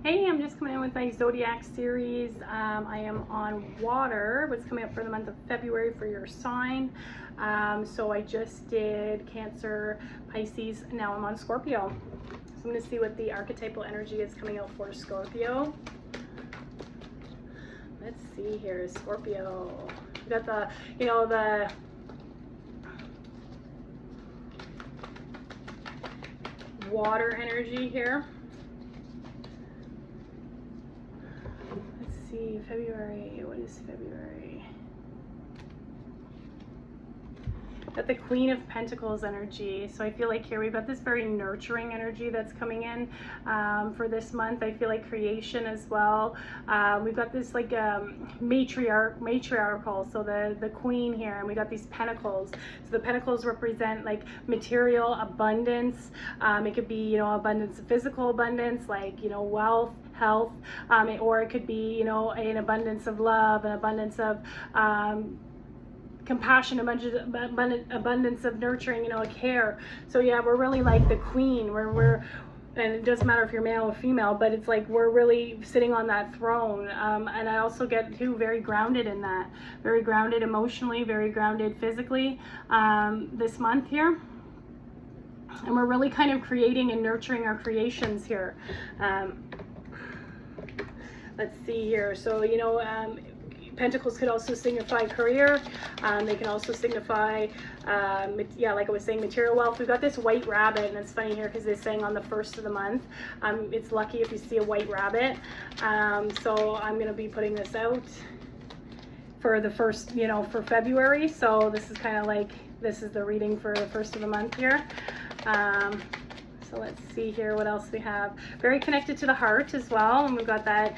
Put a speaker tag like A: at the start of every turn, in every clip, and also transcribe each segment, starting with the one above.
A: Hey, I'm just coming in with my Zodiac series. I am on water. What's coming up for the month of February for your sign. So I just did Cancer, Pisces. Now I'm on Scorpio. So I'm going to see what the archetypal energy is coming out for Scorpio. Let's see here, Scorpio. We got the water energy here. See, February, what is February? Got the Queen of Pentacles energy. So I feel like here we've got this very nurturing energy that's coming in for this month. I feel like creation as well. We've got this like matriarchal, so the queen here, and we got these pentacles. So the pentacles represent like material abundance. It could be, abundance, physical abundance, like, wealth, health, or it could be, an abundance of love, an abundance of compassion, abundance of nurturing, care. So yeah, we're really like the queen. We're and it doesn't matter if you're male or female, but it's like we're really sitting on that throne. And I also get very grounded in that, very grounded emotionally, very grounded physically this month here. And we're really kind of creating and nurturing our creations here. Let's see here. So, Pentacles could also signify career. They can also signify, like I was saying, material wealth. We've got this white rabbit, and it's funny here because they're saying on the 1st of the month. It's lucky if you see a white rabbit. So I'm going to be putting this out for the first, for February. So this is kind of like, this is the reading for the 1st of the month here. So let's see here what else we have. Very connected to the heart as well, and we've got that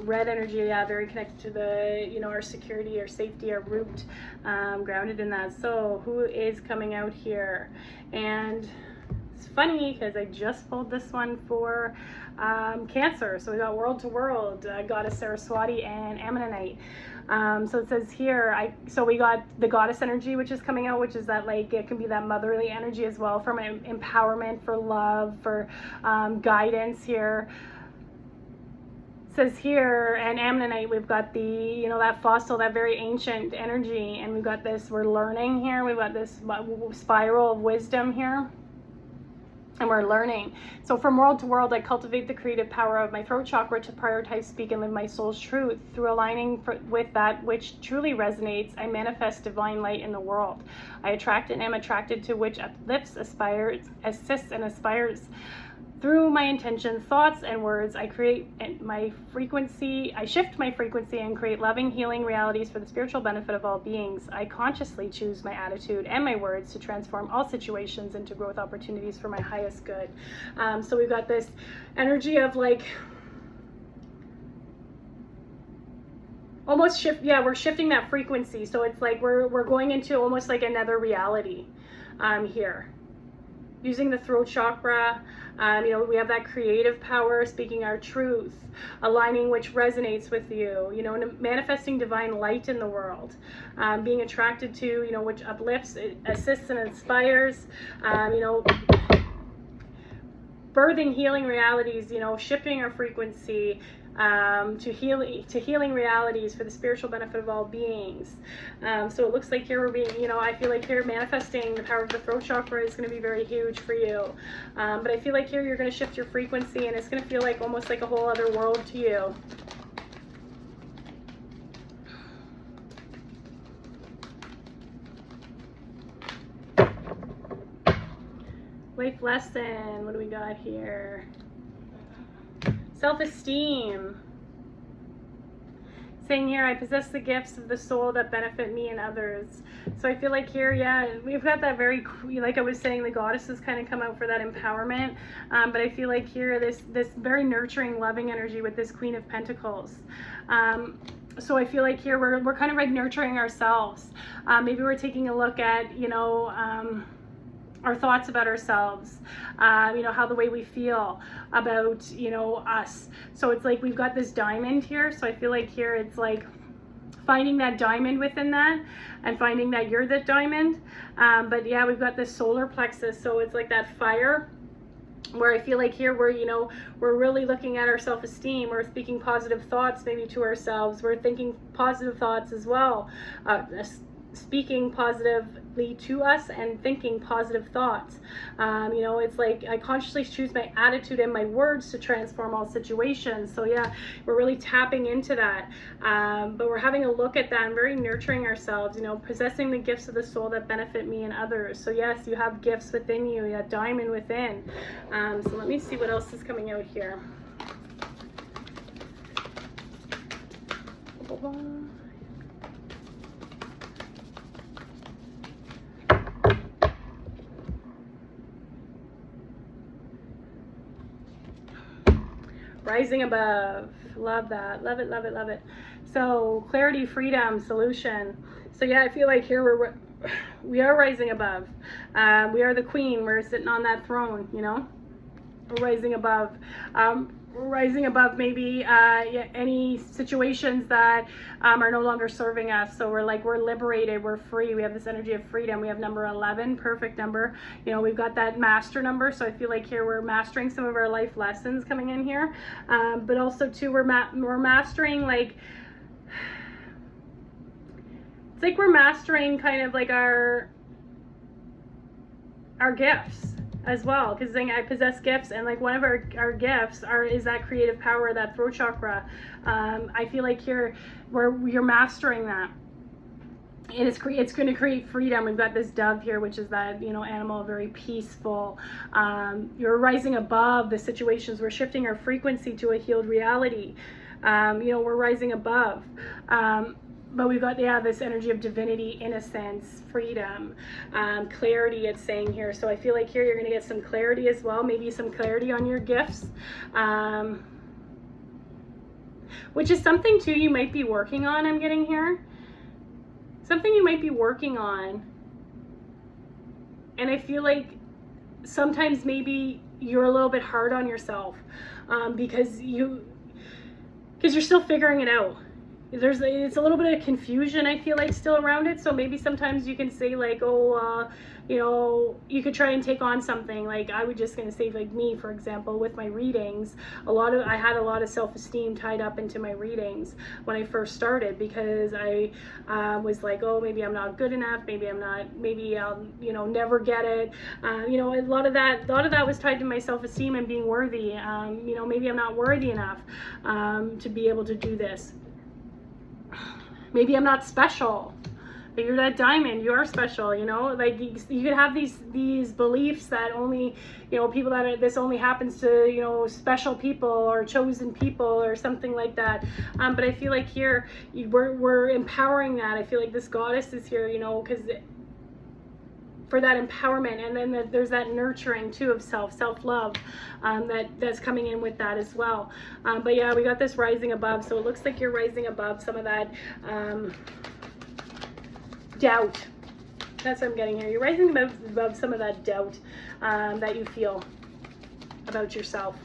A: red energy, very connected to the, our security, our safety, our root, grounded in that. So who is coming out here? And it's funny because I just pulled this one for Cancer. So we got World to World, Goddess Saraswati and Ammonite. So it says here, so we got the goddess energy, which is coming out, which is that, like, it can be that motherly energy as well, for empowerment, for love, for guidance here. It says here, and Ammonite, we've got the, that fossil, that very ancient energy, and we've got this, we're learning here, we've got this spiral of wisdom here. And we're learning. So from world to world, I cultivate the creative power of my throat chakra to prioritize, speak, and live my soul's truth. Through aligning with that which truly resonates, I manifest divine light in the world. I attract and am attracted to which uplifts, aspires, assists, and aspires. Through my intentions, thoughts, and words, I shift my frequency and create loving, healing realities for the spiritual benefit of all beings. I consciously choose my attitude and my words to transform all situations into growth opportunities for my highest good. So we've got this energy of like, almost we're shifting that frequency. So it's like we're going into almost like another reality here. Using the throat chakra, we have that creative power, speaking our truth, aligning which resonates with you, manifesting divine light in the world, being attracted to, which uplifts, assists, and inspires, birthing healing realities, shifting our frequency, to healing realities for the spiritual benefit of all beings. So it looks like here we're being, I feel like here manifesting the power of the throat chakra is going to be very huge for you. But I feel like here you're going to shift your frequency, and it's going to feel like almost like a whole other world to you. Life lesson, what do we got here? Self-esteem. Saying here, I possess the gifts of the soul that benefit me and others. So I feel like here, we've got that very, like I was saying, the goddesses kind of come out for that empowerment. But I feel like here, this very nurturing, loving energy with this Queen of Pentacles. So I feel like here we're kind of like nurturing ourselves. Maybe we're taking a look at, our thoughts about ourselves, how the way we feel about, us. So it's like we've got this diamond here. So I feel like here it's like finding that diamond within that and finding that you're that diamond. But yeah, we've got this solar plexus. So it's like that fire where I feel like here we're, you know, we're really looking at our self-esteem. We're speaking positive thoughts maybe to ourselves. We're thinking positive thoughts as well. Speaking positively to us and thinking positive thoughts. You know, it's like I consciously choose my attitude and my words to transform all situations. So yeah, we're really tapping into that. But we're having a look at that and very nurturing ourselves, you know, possessing the gifts of the soul that benefit me and others. So yes, you have gifts within you, that diamond within. So let me see what else is coming out here. Rising above. Love that. Love it, love it, love it. So clarity, freedom, solution. So yeah, I feel like here we are rising above. We are the queen. We're sitting on that throne, you know. We're rising above. We're rising above maybe any situations that are no longer serving us. So we're liberated, we're free. We have this energy of freedom. We have number 11, perfect number. You know, we've got that master number. So I feel like here we're mastering some of our life lessons coming in here. But also too, we're mastering, like, it's like we're mastering kind of like our gifts as well, because I possess gifts, and like one of our gifts is that creative power, that throat chakra. I feel like here you're mastering that. It's going to create freedom. We've got this dove here, which is that, you know, animal, very peaceful. You're rising above the situations. We're shifting our frequency to a healed reality. You know, we're rising above. But we've got, yeah, this energy of divinity, innocence, freedom, clarity, it's saying here. So I feel like here you're going to get some clarity as well, maybe some clarity on your gifts, which is something too you might be working on, I'm getting here. Something you might be working on. And I feel like sometimes maybe you're a little bit hard on yourself because you're still figuring it out. It's a little bit of confusion, I feel like, still around it. So maybe sometimes you can say like, oh, you know, you could try and take on something. Like I was just going to say, like me, for example, with my readings, I had a lot of self-esteem tied up into my readings when I first started, because I was like, oh, maybe I'm not good enough. Maybe I'll, you know, never get it. You know, a lot of that was tied to my self-esteem and being worthy. You know, maybe I'm not worthy enough to be able to do this. Maybe I'm not special, but you're that diamond, you are special, you know, like you could have these beliefs that only, you know, people that this only happens to, you know, special people or chosen people or something like that. But I feel like here we're empowering that. I feel like this goddess is here, you know, because for that empowerment, and then there's that nurturing too of self-love that's coming in with that as well. But yeah, we got this rising above, so it looks like you're rising above some of that doubt. That's what I'm getting here. You're rising above some of that doubt that you feel about yourself,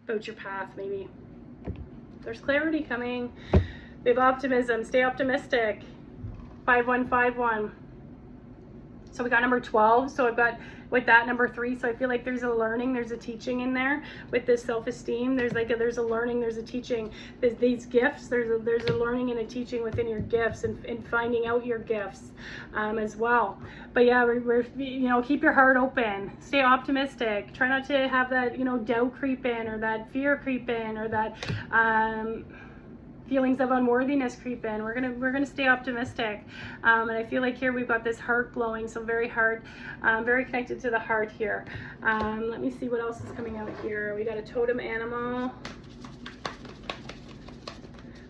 A: about your path. Maybe there's clarity coming. We have optimism. Stay optimistic. 5151. So we got number 12. So I've got with that number 3. So I feel like there's a learning, there's a teaching in there with this self-esteem. There's a learning, there's a teaching. There's these gifts. There's a learning and a teaching within your gifts, and finding out your gifts as well. But yeah, we're you know, keep your heart open. Stay optimistic. Try not to have that, you know, doubt creep in, or that fear creep in, or that feelings of unworthiness creep in. We're gonna stay optimistic, and I feel like here we've got this heart glowing, so very heart, very connected to the heart here. Let me see what else is coming out here. We got a totem animal.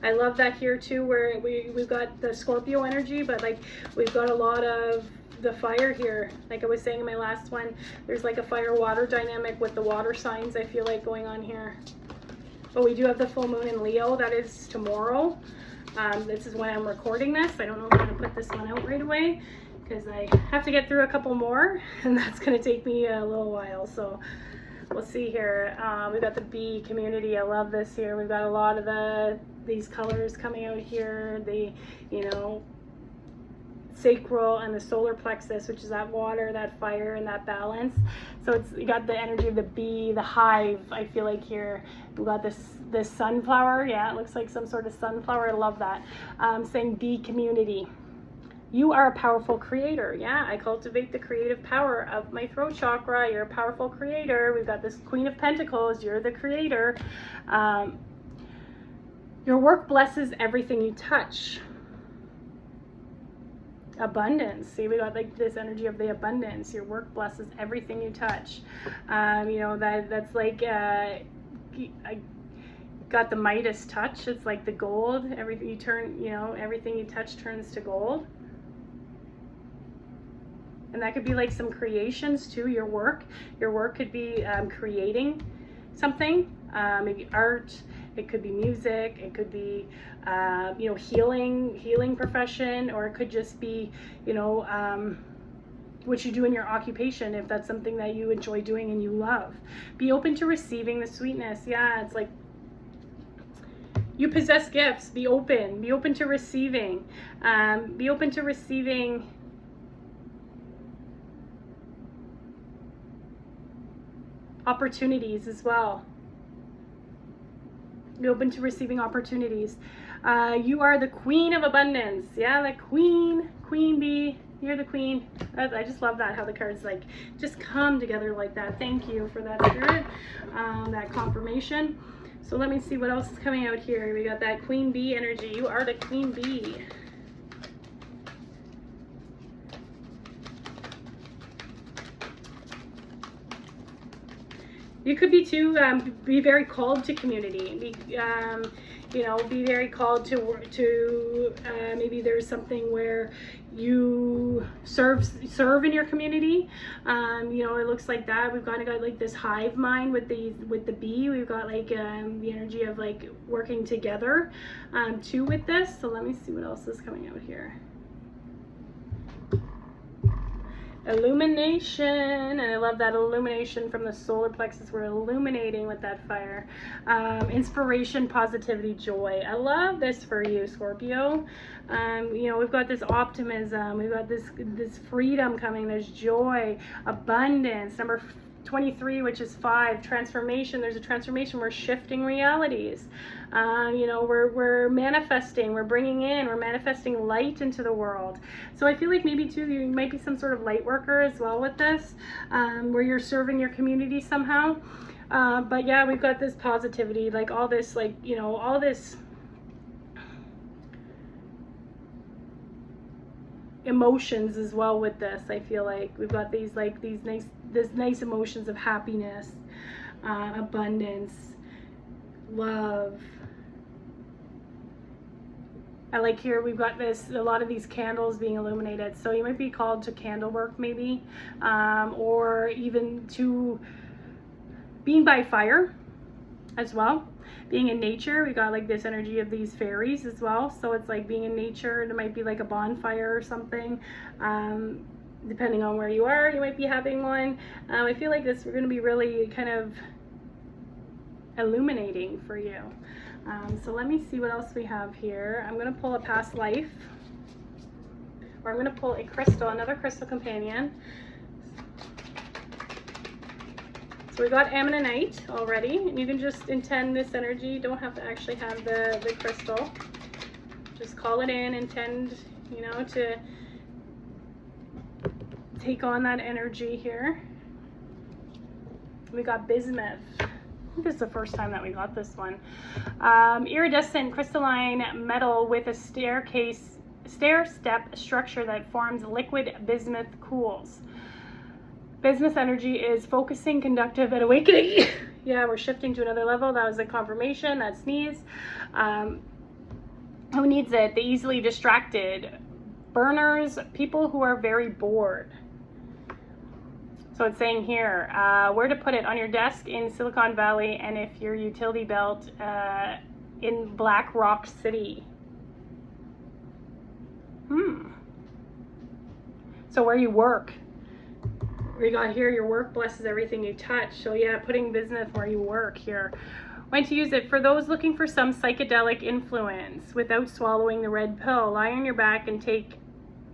A: I love that here too, where we've got the Scorpio energy, but like we've got a lot of the fire here. Like I was saying in my last one, there's like a fire water dynamic with the water signs, I feel like, going on here. But we do have the full moon in Leo. That is tomorrow. This is when I'm recording this. I don't know if I'm going to put this one out right away, because I have to get through a couple more, and that's going to take me a little while. So we'll see here. We've got the bee community. I love this here. We've got a lot of these colors coming out here. You know, sacral and the solar plexus, which is that water, that fire, and that balance. So it's, you got the energy of the bee, the hive. I feel like here we got this sunflower. Yeah, it looks like some sort of sunflower. I love that. Saying bee community. You are a powerful creator. Yeah, I cultivate the creative power of my throat chakra. You're a powerful creator. We've got this Queen of Pentacles. You're the creator. Your work blesses everything you touch. Abundance. See, we got like this energy of the abundance. Your work blesses everything you touch. You know, that's like I got the Midas touch. It's like the gold. Everything you turn, you know, everything you touch turns to gold. And that could be like some creations too. Your work could be creating something, maybe art. It could be music. It could be you know, healing profession, or it could just be, you know, what you do in your occupation, if that's something that you enjoy doing and you love. Be open to receiving the sweetness. Yeah, it's like you possess gifts. Be open to receiving. Be open to receiving opportunities as well. Be open to receiving opportunities. You are the queen of abundance. Yeah, the queen bee. You're the queen. I just love that, how the cards like just come together like that. Thank you for that, Spirit, that confirmation. So let me see what else is coming out here. We got that queen bee energy. You are the queen bee. You could be too, be very called to community. You know, be very called to maybe there's something where you serve in your community. You know, it looks like that. We've got like this hive mind with the bee. We've got like the energy of like working together too with this. So let me see what else is coming out here. Illumination, and I love that illumination from the solar plexus. We're illuminating with that fire. Inspiration, positivity, joy. I love this for you, Scorpio. You know, we've got this optimism, we've got this freedom coming, there's joy, abundance. Number 23, which is 5, transformation. There's a transformation. We're shifting realities. You know, we're manifesting, we're manifesting light into the world. So I feel like maybe too, you might be some sort of light worker as well with this, where you're serving your community somehow. But yeah, we've got this positivity, like all this, like, you know, all this emotions as well with this. I feel like we've got these nice emotions of happiness, abundance, love. I like here we've got a lot of these candles being illuminated, so you might be called to candle work maybe, or even to being by fire as well. Being in nature, we got like this energy of these fairies as well, so it's like being in nature. It might be like a bonfire or something, depending on where you are. You might be having one. I feel like we're going to be really kind of illuminating for you. So let me see what else we have here. I'm going to pull a past life, or I'm going to pull a crystal, another crystal companion. So we got ammonite already, and you can just intend this energy. You don't have to actually have the crystal. Just call it in, intend, you know, to take on that energy here. We got bismuth. I think this is the first time that we got this one. Iridescent crystalline metal with a stair-step structure that forms liquid bismuth cools. Bismuth energy is focusing, conductive, and awakening. Yeah, we're shifting to another level. That was a confirmation, that sneeze. Who needs it? The easily distracted. Burners, people who are very bored. So it's saying here, where to put it: on your desk in Silicon Valley, and if your utility belt in Black Rock City. So where you work. We got here, your work blesses everything you touch. So yeah, putting bismuth where you work here. When to use it: for those looking for some psychedelic influence without swallowing the red pill, lie on your back and take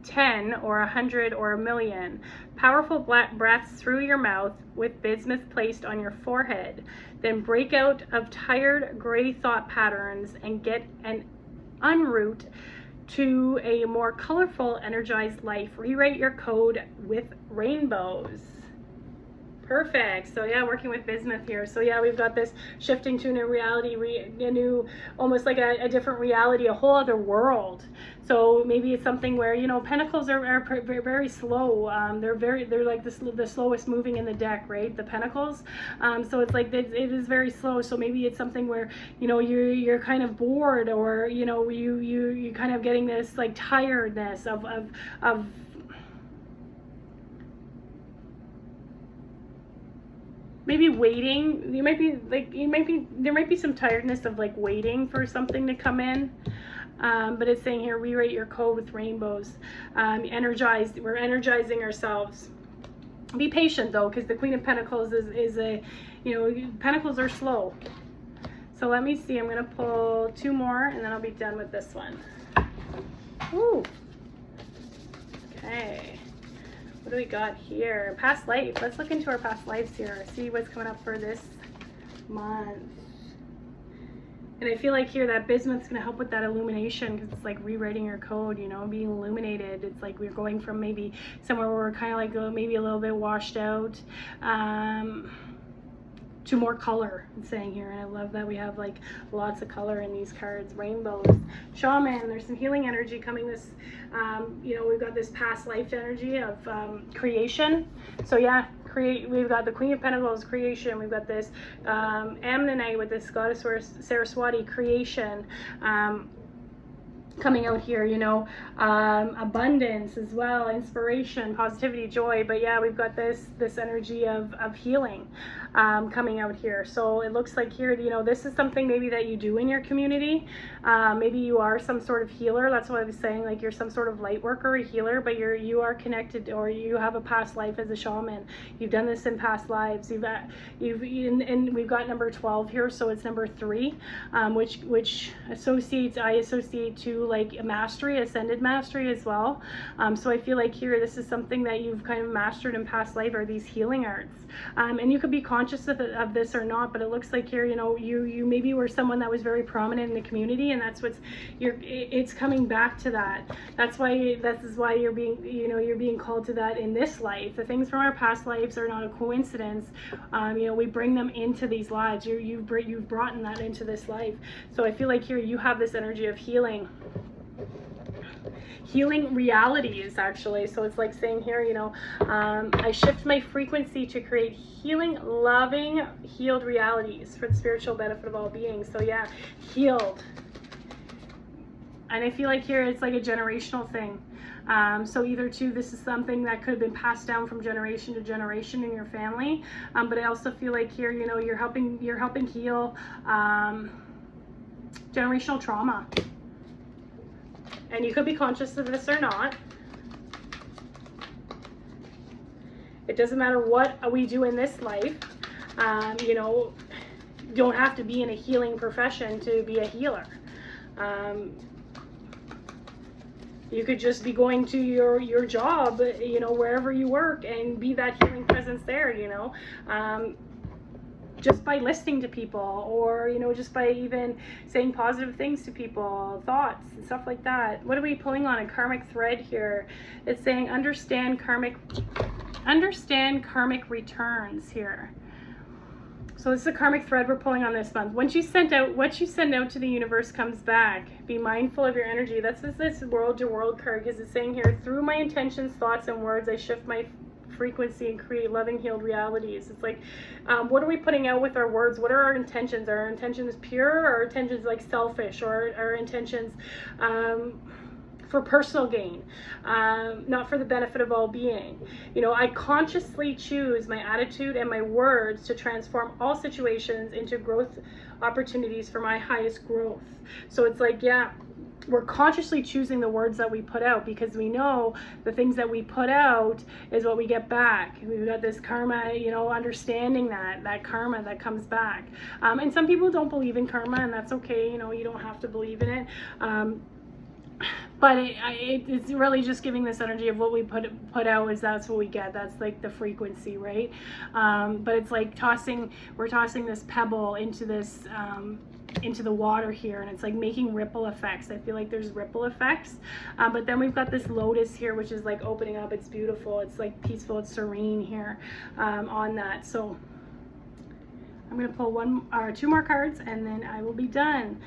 A: 10 or 100 or a million powerful breaths through your mouth with bismuth placed on your forehead. Then break out of tired gray thought patterns and get an unroot to a more colorful, energized life. Rewrite your code with rainbows. Perfect. So yeah, working with bismuth here. So yeah, we've got this shifting to a new reality, a new, almost like a different reality, a whole other world. So maybe it's something where, you know, pentacles are very slow. They're like the slowest moving in the deck, right? The pentacles. So it's like it is very slow. So maybe it's something where, you know, you're kind of bored, or, you know, you kind of getting this like tiredness of maybe waiting. There might be some tiredness of like waiting for something to come in. But it's saying here, rewrite your code with rainbows. Energized, we're energizing ourselves. Be patient though, because the Queen of Pentacles is a, you know, Pentacles are slow. So let me see, I'm gonna pull 2 more and then I'll be done with this one. Ooh. Okay. What do we got here? Past life. Let's look into our past lives here. See what's coming up for this month. And I feel like here that bismuth's going to help with that illumination, because it's like rewriting your code, you know, being illuminated. It's like we're going from maybe somewhere where we're kind of like maybe a little bit washed out, to more color, it's saying here. And I love that we have like lots of color in these cards. Rainbows. Shaman, there's some healing energy coming this, you know, we've got this past life energy of creation. So yeah, we've got the Queen of Pentacles, creation. We've got this Ammonite with this goddess Saraswati, creation. Coming out here, you know, abundance as well, inspiration, positivity, joy. But yeah, we've got this energy of healing coming out here. So it looks like here, you know, this is something maybe that you do in your community. Maybe you are some sort of healer. That's what I was saying, like you're some sort of light worker, a healer, but you are connected, or you have a past life as a shaman. You've done this in past lives. And we've got number 12 here, so it's number 3, which I associate to like a mastery, ascended mastery as well. So I feel like here, this is something that you've kind of mastered in past life, are these healing arts. And you could be conscious of this or not, but it looks like here, you know, you maybe were someone that was very prominent in the community, and that's it's coming back to that. This is why you're being called to that in this life. The things from our past lives are not a coincidence. You know, we bring them into these lives. You've brought that into this life. So I feel like here you have this energy of healing realities, actually. So it's like saying here, you know, I shift my frequency to create healing, loving, healed realities for the spiritual benefit of all beings. So yeah, healed. And I feel like here it's like a generational thing. So either too, this is something that could have been passed down from generation to generation in your family. But I also feel like here, you know, you're helping heal generational trauma. And you could be conscious of this or not. It doesn't matter what we do in this life. You know, you don't have to be in a healing profession to be a healer. You could just be going to your job, you know, wherever you work, and be that healing presence there, you know. Just by listening to people, or, you know, just by even saying positive things to people, thoughts and stuff like that. What are we pulling on? A karmic thread here. It's saying understand karmic returns here. So this is a karmic thread we're pulling on this month. What you send out to the universe comes back. Be mindful of your energy. That's this world to world card, because it's saying here, through my intentions, thoughts, and words, I shift my frequency and create loving, healed realities. It's like, what are we putting out with our words? What are our intentions? Are our intentions pure, or our intentions like selfish, or our intentions for personal gain, not for the benefit of all being? You know, I consciously choose my attitude and my words to transform all situations into growth opportunities for my highest growth. So it's like, yeah, we're consciously choosing the words that we put out, because we know the things that we put out is what we get back. We've got this karma, you know, understanding that karma that comes back. And some people don't believe in karma, and that's okay. You know, you don't have to believe in it. but it's really just giving this energy of what we put out, is that's what we get. That's like the frequency, right? But it's like we're tossing this pebble into this into the water here, and it's like making ripple effects. I feel like there's ripple effects, but then we've got this lotus here, which is like opening up. It's beautiful, it's like peaceful, it's serene here on that. So I'm going to pull one or two more cards, and then I will be done.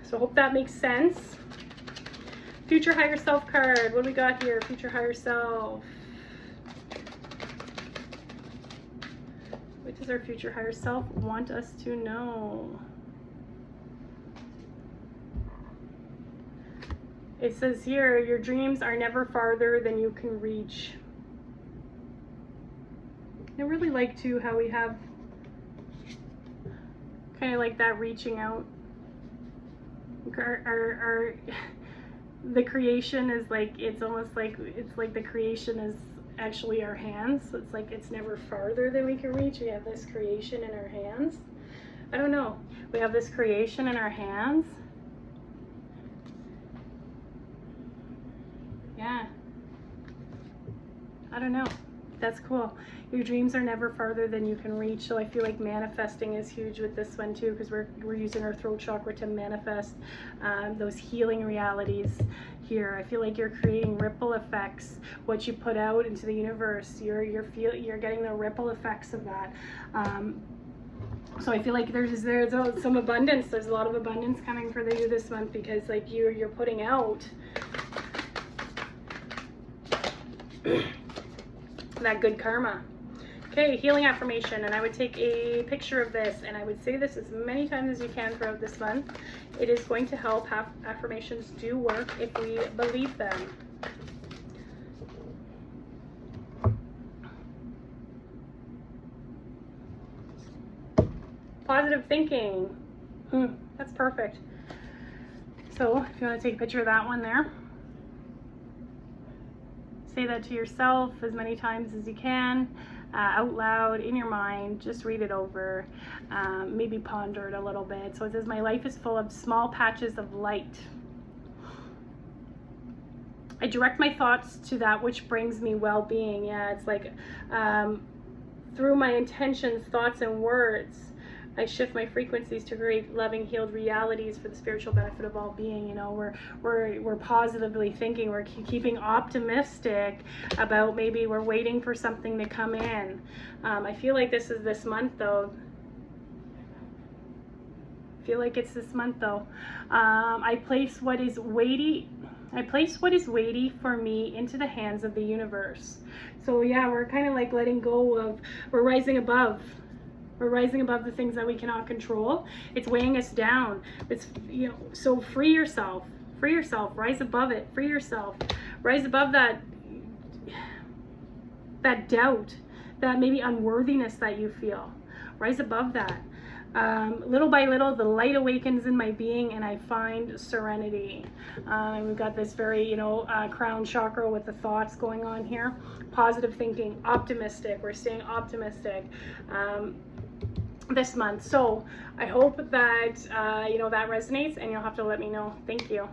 A: So hope that makes sense. Future higher self card. What do we got here? Future higher self. What does our future higher self want us to know? It says here, your dreams are never farther than you can reach. I really like too how we have kind of like that reaching out. The creation is like, it's almost like, it's like the creation is actually our hands. So it's like it's never farther than we can reach. We have this creation in our hands. I don't know. We have this creation in our hands. Yeah. I don't know. That's cool. Your dreams are never farther than you can reach. So I feel like manifesting is huge with this one too, because we're using our throat chakra to manifest those healing realities here. I feel like you're creating ripple effects. What you put out into the universe, you're getting the ripple effects of that. So I feel like there's some abundance. There's a lot of abundance coming for you this month, because like you're putting out that good karma. Okay, healing affirmation, and I would take a picture of this, and I would say this as many times as you can throughout this month. It is going to help. Affirmations do work if we believe them. Positive thinking. That's perfect. So if you want to take a picture of that one there, say that to yourself as many times as you can, out loud, in your mind. Just read it over, maybe ponder it a little bit. So it says, my life is full of small patches of light. I direct my thoughts to that which brings me well-being. Yeah, it's like through my intentions, thoughts, and words, I shift my frequencies to create loving, healed realities for the spiritual benefit of all being. You know, we're positively thinking. We're keeping optimistic about, maybe we're waiting for something to come in. I feel like this is this month though. I feel like it's this month though. I place what is weighty for me into the hands of the universe. So yeah, we're kind of like letting go of, we're rising above. We're rising above the things that we cannot control. It's weighing us down. It's, you know, so free yourself, rise above it, free yourself, rise above that doubt, that maybe unworthiness that you feel. Rise above that. Little by little, the light awakens in my being, and I find serenity. And we've got this very, crown chakra with the thoughts going on here. Positive thinking, optimistic. We're staying optimistic this month. So I hope that, that resonates, and you'll have to let me know. Thank you.